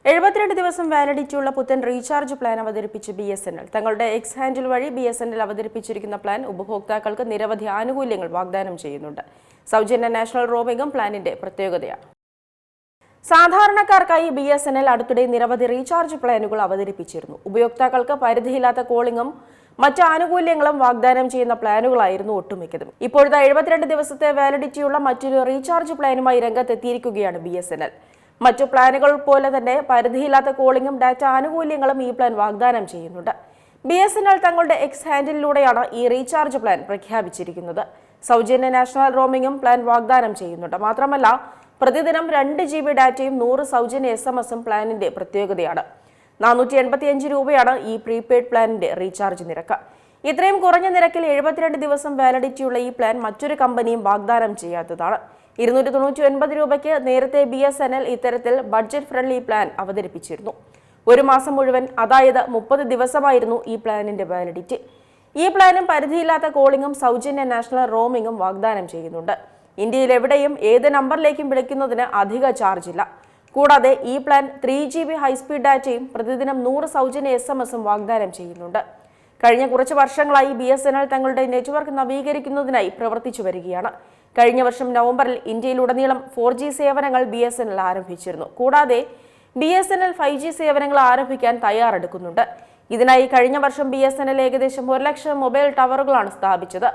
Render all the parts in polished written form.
72 ദിവസം വാലിഡിറ്റിയുള്ള പുത്തൻ recharge plan അവതരിപ്പിച്ച് BSNL. തങ്ങളുടെ എക്സ് ഹാൻഡിൽ വഴി BSNL അവതരിപ്പിച്ചിരിക്കുന്ന പ്ലാൻ ഉപഭോക്താക്കൾക്ക് നിരവധി ആനുകൂല്യങ്ങൾ വാഗ്ദാനം ചെയ്യുന്നുണ്ട്. സൗജന്യ നാഷണൽ റോമിംഗും പ്ലാനിന്റെ പ്രത്യേകതയാണ്. സാധാരണക്കാർക്കായി BSNL അടുത്തിടെ നിരവധി റീചാർജ് പ്ലാനുകൾ അവതരിപ്പിച്ചിരുന്നു. ഉപയോക്താക്കൾക്ക് പരിധിയില്ലാത്ത കോളിംഗും മറ്റ് ആനുകൂല്യങ്ങളും വാഗ്ദാനം ചെയ്യുന്ന പ്ലാനുകളായിരുന്നു ഒട്ടുമിക്കതും. ഇപ്പോഴത്തെ 72 ദിവസത്തെ വാലിഡിറ്റിയുള്ള മറ്റൊരു റീചാർജ് പ്ലാനുമായി രംഗത്തെത്തിയിരിക്കുകയാണ് BSNL. മറ്റു പ്ലാനുകൾ പോലെ തന്നെ പരിധിയില്ലാത്ത കോളിംഗും ഡാറ്റ ആനുകൂല്യങ്ങളും ഈ പ്ലാൻ വാഗ്ദാനം ചെയ്യുന്നുണ്ട്. BSNL തങ്ങളുടെ എക്സ് ഹാൻഡിലൂടെയാണ് ഈ റീചാർജ് പ്ലാൻ പ്രഖ്യാപിച്ചിരിക്കുന്നത്. സൗജന്യ നാഷണൽ റോമിംഗും പ്ലാൻ വാഗ്ദാനം ചെയ്യുന്നുണ്ട്. മാത്രമല്ല, പ്രതിദിനം 2 GB ഡാറ്റയും 100 സൗജന്യ SMS-ഉം പ്ലാനിന്റെ പ്രത്യേകതയാണ്. 485 രൂപയാണ് ഈ പ്രീപെയ്ഡ് പ്ലാനിന്റെ റീചാർജ് നിരക്ക്. ഇത്രയും കുറഞ്ഞ നിരക്കിൽ 72 ദിവസം വാലിഡിറ്റിയുള്ള ഈ പ്ലാൻ മറ്റൊരു കമ്പനിയും വാഗ്ദാനം ചെയ്യാത്തതാണ്. 299 രൂപയ്ക്ക് നേരത്തെ BSNL ഇത്തരത്തിൽ ബഡ്ജറ്റ് ഫ്രണ്ട്ലി പ്ലാൻ അവതരിപ്പിച്ചിരുന്നു. ഒരു മാസം മുഴുവൻ, അതായത് 30 ദിവസമായിരുന്നു ഈ പ്ലാനിന്റെ വാലിഡിറ്റി. ഈ പ്ലാനും പരിധിയില്ലാത്ത കോളിംഗും സൗജന്യ നാഷണൽ റോമിംഗും വാഗ്ദാനം ചെയ്യുന്നുണ്ട്. ഇന്ത്യയിൽ എവിടെയും ഏത് നമ്പറിലേക്കും വിളിക്കുന്നതിന് അധിക ചാർജ് ഇല്ല. കൂടാതെ ഈ പ്ലാൻ 3 GB ഹൈസ്പീഡ് ഡാറ്റയും പ്രതിദിനം 100 സൗജന്യ SMS-ഉം വാഗ്ദാനം ചെയ്യുന്നുണ്ട്. കഴിഞ്ഞ കുറച്ച് വർഷങ്ങളായി BSNL തങ്ങളുടെ നെറ്റ്വർക്ക് നവീകരിക്കുന്നതിനായി പ്രവർത്തിച്ചു വരികയാണ്. കഴിഞ്ഞ വർഷം നവംബറിൽ ഇന്ത്യയിലുടനീളം 4G സേവനങ്ങൾ BSNL ആരംഭിച്ചിരുന്നു. കൂടാതെ BSNL 5G സേവനങ്ങൾ ആരംഭിക്കാൻ തയ്യാറെടുക്കുന്നുണ്ട്. ഇതിനായി കഴിഞ്ഞ വർഷം BSNL ഏകദേശം 1 ലക്ഷം മൊബൈൽ ടവറുകളാണ് സ്ഥാപിച്ചത്.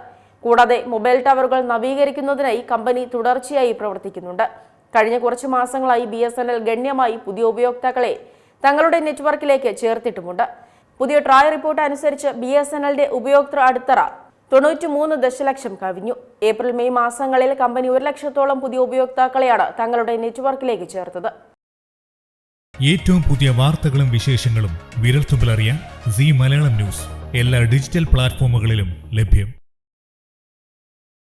കൂടാതെ മൊബൈൽ ടവറുകൾ നവീകരിക്കുന്നതിനായി കമ്പനി തുടർച്ചയായി പ്രവർത്തിക്കുന്നുണ്ട്. കഴിഞ്ഞ കുറച്ച് മാസങ്ങളായി BSNL ഗണ്യമായി പുതിയ ഉപയോക്താക്കളെ തങ്ങളുടെ നെറ്റ്വർക്കിലേക്ക് ചേർത്തിട്ടുമുണ്ട്. പുതിയ ട്രയൽ റിപ്പോർട്ട് അനുസരിച്ച് BSNLന്റെ ഉപയോക്തൃ അടിത്തറ 93 ദശലക്ഷം കവിഞ്ഞു. ഏപ്രിൽ-മെയ് മാസങ്ങളിൽ കമ്പനി 1 ലക്ഷത്തോളം പുതിയ ഉപയോക്താക്കളെയാണ് തങ്ങളുടെ നെറ്റ്വർക്കിലേക്ക് ചേർത്തത്. ഏറ്റവും പുതിയ വാർത്തകളും വിശേഷങ്ങളും വിരൽത്തുമ്പിലറിയാൻ സീ മലയാളം ന്യൂസ് എല്ലാ ഡിജിറ്റൽ പ്ലാറ്റ്ഫോമുകളിലും ലഭ്യം.